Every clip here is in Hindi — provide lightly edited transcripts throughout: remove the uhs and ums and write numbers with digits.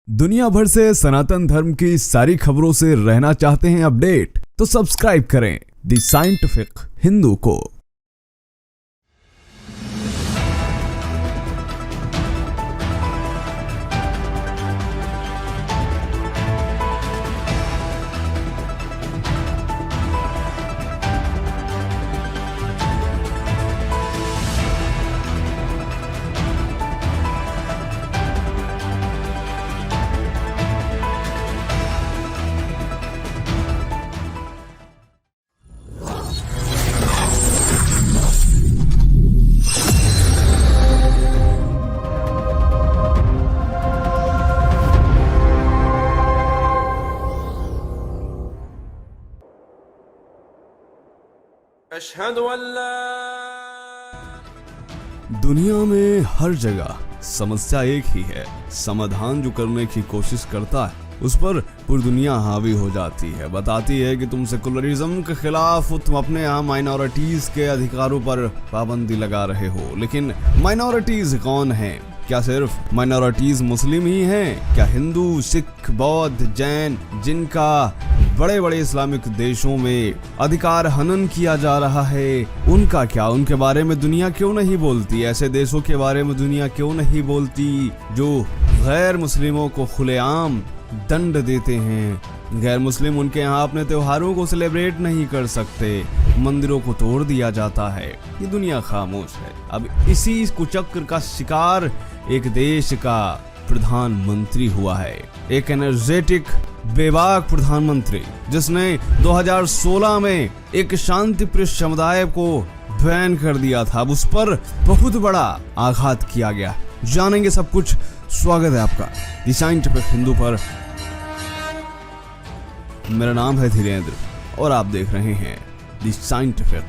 दुनिया भर से सनातन धर्म की सारी खबरों से रहना चाहते हैं अपडेट, तो सब्सक्राइब करें द साइंटिफिक हिंदू को। अशहदु अल्ला। दुनिया में हर जगह समस्या एक ही है, समाधान जो करने की कोशिश करता है उस पर पूरी दुनिया हावी हो जाती है। बताती है कि तुम सेकुलरिज्म के खिलाफ हो, तुम अपने यहाँ माइनॉरिटीज के अधिकारों पर पाबंदी लगा रहे हो। लेकिन माइनॉरिटीज कौन है? क्या सिर्फ माइनॉरिटीज मुस्लिम ही हैं? क्या हिंदू, सिख, बौद्ध, जैन, जिनका बड़े बड़े इस्लामिक देशों में अधिकार हनन किया जा रहा है, उनका क्या? उनके बारे में दुनिया क्यों नहीं बोलती? ऐसे देशों के बारे में दुनिया क्यों नहीं बोलती जो गैर मुस्लिमों को खुलेआम दंड देते हैं? गैर मुस्लिम उनके यहाँ अपने त्योहारों को सेलिब्रेट नहीं कर सकते, मंदिरों को तोड़ दिया जाता है। ये दुनिया खामोश है। अब इसी कुचक्र का शिकार एक देश का प्रधानमंत्री हुआ है, एक एनर्जेटिक बेबाक प्रधानमंत्री जिसने 2016 में एक शांति प्रिय समुदाय को बैन कर दिया था। अब उस पर बहुत बड़ा आघात किया गया। जानेंगे सब कुछ। स्वागत है आपका द साइंटिफिक हिंदू पर। मेरा नाम है धीरेन्द्र और आप देख रहे हैं द साइंटिफिक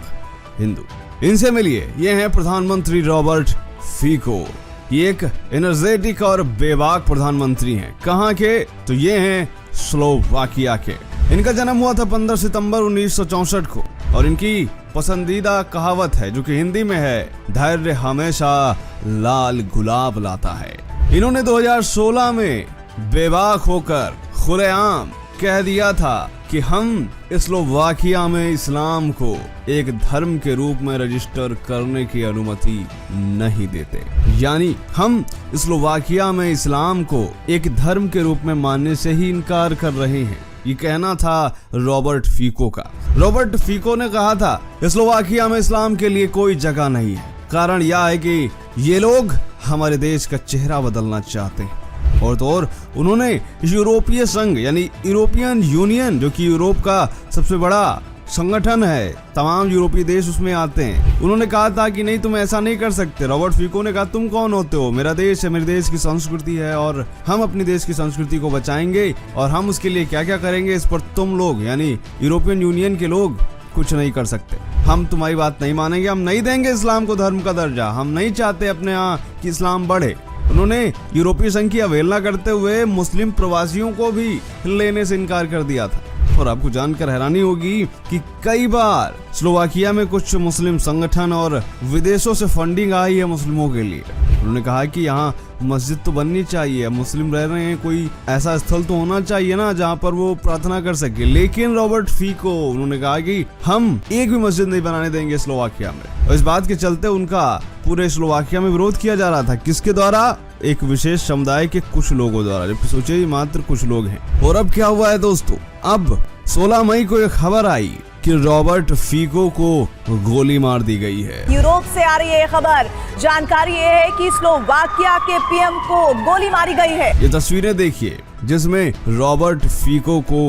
हिंदू। इनसे मिलिए, ये हैं प्रधानमंत्री रॉबर्ट फीको। ये एक एनर्जेटिक और बेबाक प्रधानमंत्री हैं। कहाँ के? तो ये हैं स्लोवाकिया के। इनका जन्म हुआ था 15 सितंबर 1964 को और इनकी पसंदीदा कहावत है जो कि हिंदी में है, धैर्य हमेशा लाल गुलाब लाता है। इन्होंने 2016 में बेबाक होकर खुलेआम कह दिया था कि हम स्लोवाकिया में इस्लाम को एक धर्म के रूप में रजिस्टर करने की अनुमति नहीं देते। यानी हम स्लोवाकिया में इस्लाम को एक धर्म के रूप में मानने से ही इनकार कर रहे हैं। ये कहना था रॉबर्ट फीको का। रॉबर्ट फीको ने कहा था स्लोवाकिया में इस्लाम के लिए कोई जगह नहीं है। कारण यह है कि ये लोग हमारे देश का चेहरा बदलना चाहते हैं। और तो और उन्होंने यूरोपीय संघ यानी यूरोपियन यूनियन, जो कि यूरोप का सबसे बड़ा संगठन है, तमाम यूरोपीय देश उसमें आते हैं, उन्होंने कहा था कि नहीं, तुम ऐसा नहीं कर सकते। रॉबर्ट फीको ने कहा, तुम कौन होते हो? मेरा देश है, मेरे देश की संस्कृति है और हम अपने देश की संस्कृति को बचाएंगे और हम उसके लिए क्या क्या करेंगे इस पर तुम लोग यानी यूरोपियन यूनियन के लोग कुछ नहीं कर सकते। हम तुम्हारी बात नहीं मानेंगे, हम नहीं देंगे इस्लाम को धर्म का दर्जा, हम नहीं चाहते अपने यहाँ कि इस्लाम बढ़े। उन्होंने यूरोपीय संघ की अवहेलना करते हुए मुस्लिम प्रवासियों को भी लेने से इनकार कर दिया था। और आपको जानकर हैरानी होगी कि कई बार स्लोवाकिया में कुछ मुस्लिम संगठन और विदेशों से फंडिंग आई है मुस्लिमों के लिए। उन्होंने कहा कि यहाँ मस्जिद तो बननी चाहिए, मुस्लिम रह रहे हैं, कोई ऐसा स्थल तो होना चाहिए ना जहाँ पर वो प्रार्थना कर सके। लेकिन रॉबर्ट फीको उन्होंने कहा कि हम एक भी मस्जिद नहीं बनाने देंगे स्लोवाकिया में। और इस बात के चलते उनका पूरे स्लोवाकिया में विरोध किया जा रहा था। किसके द्वारा? एक विशेष समुदाय के कुछ लोगों द्वारा। जबकि सोचिए मात्र कुछ लोग हैं। और अब क्या हुआ है दोस्तों? अब 16 मई को एक खबर आई कि रॉबर्ट फीको को गोली मार दी गई है। यूरोप से आ रही है ये खबर। जानकारी ये है कि स्लोवाकिया के पीएम को गोली मारी गई है। ये तस्वीरें देखिए जिसमें रॉबर्ट फीको को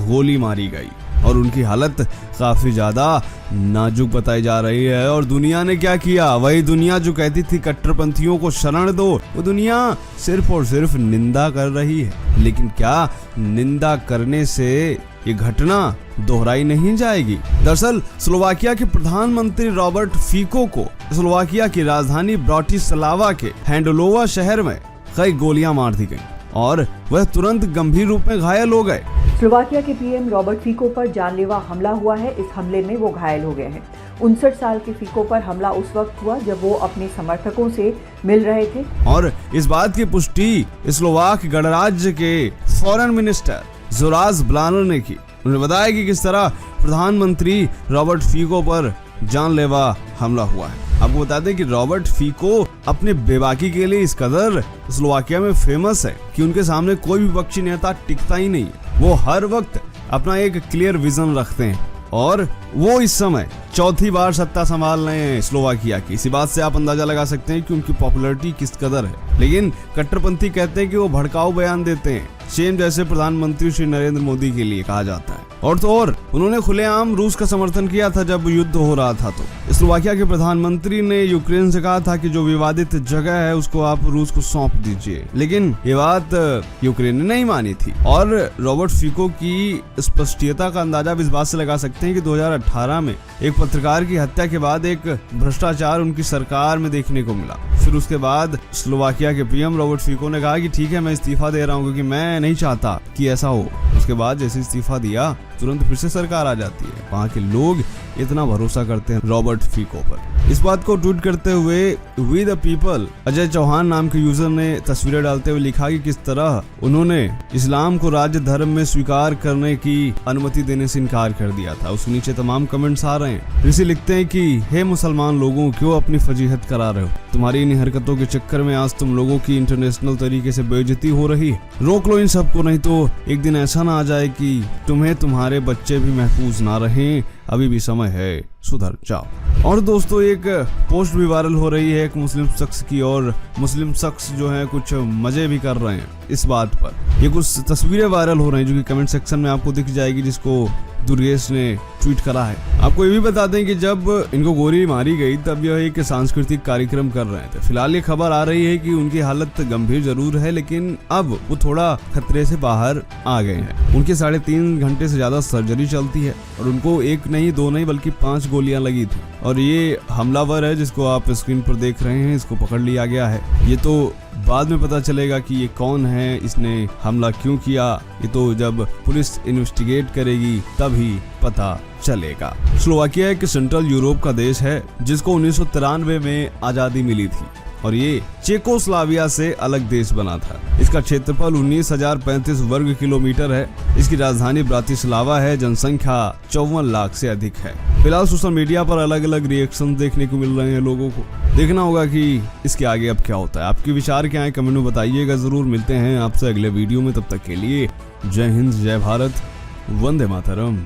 गोली मारी गई और उनकी हालत काफी ज्यादा नाजुक बताई जा रही है। और दुनिया ने क्या किया? वही दुनिया जो कहती थी कट्टरपंथियों को शरण दो, वो दुनिया सिर्फ और सिर्फ निंदा कर रही है। लेकिन क्या निंदा करने से ये घटना दोहराई नहीं जाएगी? दरअसल स्लोवाकिया के प्रधानमंत्री रॉबर्ट फीको को स्लोवाकिया की राजधानी ब्राटिस्लावा के हैंडलोवा शहर में कई गोलियां मार दी गई और वह तुरंत गंभीर रूप में घायल हो गए। स्लोवाकिया के पीएम रॉबर्ट फीको पर जानलेवा हमला हुआ है। इस हमले में वो घायल हो गए हैं। 59 साल के फीको पर हमला उस वक्त हुआ जब वो अपने समर्थकों से मिल रहे थे। और इस बात की पुष्टि स्लोवाक गणराज्य के फॉरेन मिनिस्टर जोराज ब्लानर ने की। उन्होंने बताया कि किस तरह प्रधानमंत्री रॉबर्ट फीको पर जानलेवा हमला हुआ है। आपको बता दें कि रॉबर्ट फीको अपने बेबाकी के लिए इस कदर स्लोवाकिया में फेमस है कि उनके सामने कोई भी विपक्षी नेता टिकता ही नहीं है। वो हर वक्त अपना एक क्लियर विजन रखते हैं और वो इस समय चौथी बार सत्ता संभाल रहे हैं स्लोवाकिया की। इसी बात से आप अंदाजा लगा सकते हैं कि उनकी पॉपुलैरिटी किस कदर है। लेकिन कट्टरपंथी कहते हैं कि वो भड़काऊ बयान देते हैं, सेम जैसे प्रधानमंत्री श्री नरेंद्र मोदी के लिए कहा जाता है। और तो और उन्होंने खुलेआम रूस का समर्थन किया था जब युद्ध हो रहा था। तो स्लोवाकिया के प्रधानमंत्री ने यूक्रेन से कहा था कि जो विवादित जगह है उसको आप रूस को सौंप दीजिए, लेकिन ये बात यूक्रेन ने नहीं मानी थी। और रॉबर्ट फीको की स्पष्टता का अंदाजा इस बात से लगा सकते हैं कि 2018 में एक पत्रकार की हत्या के बाद एक भ्रष्टाचार उनकी सरकार में देखने को मिला। फिर उसके बाद स्लोवाकिया के पीएम रॉबर्ट फीको ने कहा कि ठीक है, मैं इस्तीफा दे रहा हूँ क्योंकि मैं नहीं चाहता कि ऐसा हो। उसके बाद जैसे इस्तीफा दिया तुरंत फिर से सरकार आ जाती है। वहाँ के लोग इतना भरोसा करते हैं रॉबर्ट फीको पर। इस बात को ट्वीट करते हुए we the people Ajay Chauhan नाम के यूजर ने तस्वीरें डालते हुए लिखा कि किस तरह उन्होंने इस्लाम को राज्य धर्म में स्वीकार करने की अनुमति देने से इनकार कर दिया था। उसके नीचे तमाम कमेंट्स आ रहे हैं। ऋषि लिखते हैं कि हे मुसलमान लोगों, क्यों अपनी फजीहत करा रहे हो? तुम्हारी इन हरकतों के चक्कर में आज तुम लोगों की इंटरनेशनल तरीके से बेइज्जती हो रही है। रोक लो इन सबको, नहीं तो एक दिन ऐसा ना आ जाए कि तुम्हें तुम्हारे बच्चे भी महफूज ना रहें। अभी भी समय है, सुधर जाओ। और दोस्तों, एक पोस्ट भी वायरल हो रही है एक मुस्लिम शख्स की, और मुस्लिम शख्स जो है कुछ मजे भी कर रहे हैं इस बात पर। ये कुछ तस्वीरें वायरल हो रही हैं जो कि कमेंट सेक्शन में आपको दिख जाएगी, जिसको दुर्गेश ने ट्वीट करा है। आपको ये भी बता दें कि जब इनको गोली मारी गई तब यह एक सांस्कृतिक कार्यक्रम कर रहे थे। फिलहाल ये खबर आ रही है कि उनकी हालत गंभीर जरूर है, लेकिन अब वो थोड़ा खतरे से बाहर आ गए हैं। उनके 3.5 घंटे से ज्यादा सर्जरी चलती है और उनको 1 नहीं 2 नहीं बल्कि 5 गोलियां लगी थी। और ये हमलावर है जिसको आप स्क्रीन पर देख रहे हैं, इसको पकड़ लिया गया है। ये तो बाद में पता चलेगा कि ये कौन है, इसने हमला क्यों किया। ये तो जब पुलिस इन्वेस्टिगेट करेगी तभी पता चलेगा। स्लोवाकिया एक सेंट्रल यूरोप का देश है जिसको 1993 में आजादी मिली थी और ये चेकोस्लोवाकिया से अलग देश बना था। इसका क्षेत्रफल 19,035 वर्ग किलोमीटर है। इसकी राजधानी ब्रातिस्लावा है। जनसंख्या 54 लाख से अधिक है। फिलहाल सोशल मीडिया पर अलग अलग रिएक्शन देखने को मिल रहे हैं लोगों को। देखना होगा कि इसके आगे अब क्या होता है। आपके विचार क्या है, कमेंट में बताइएगा जरूर। मिलते हैं आपसे अगले वीडियो में, तब तक के लिए जय हिंद, जय भारत, वंदे मातरम।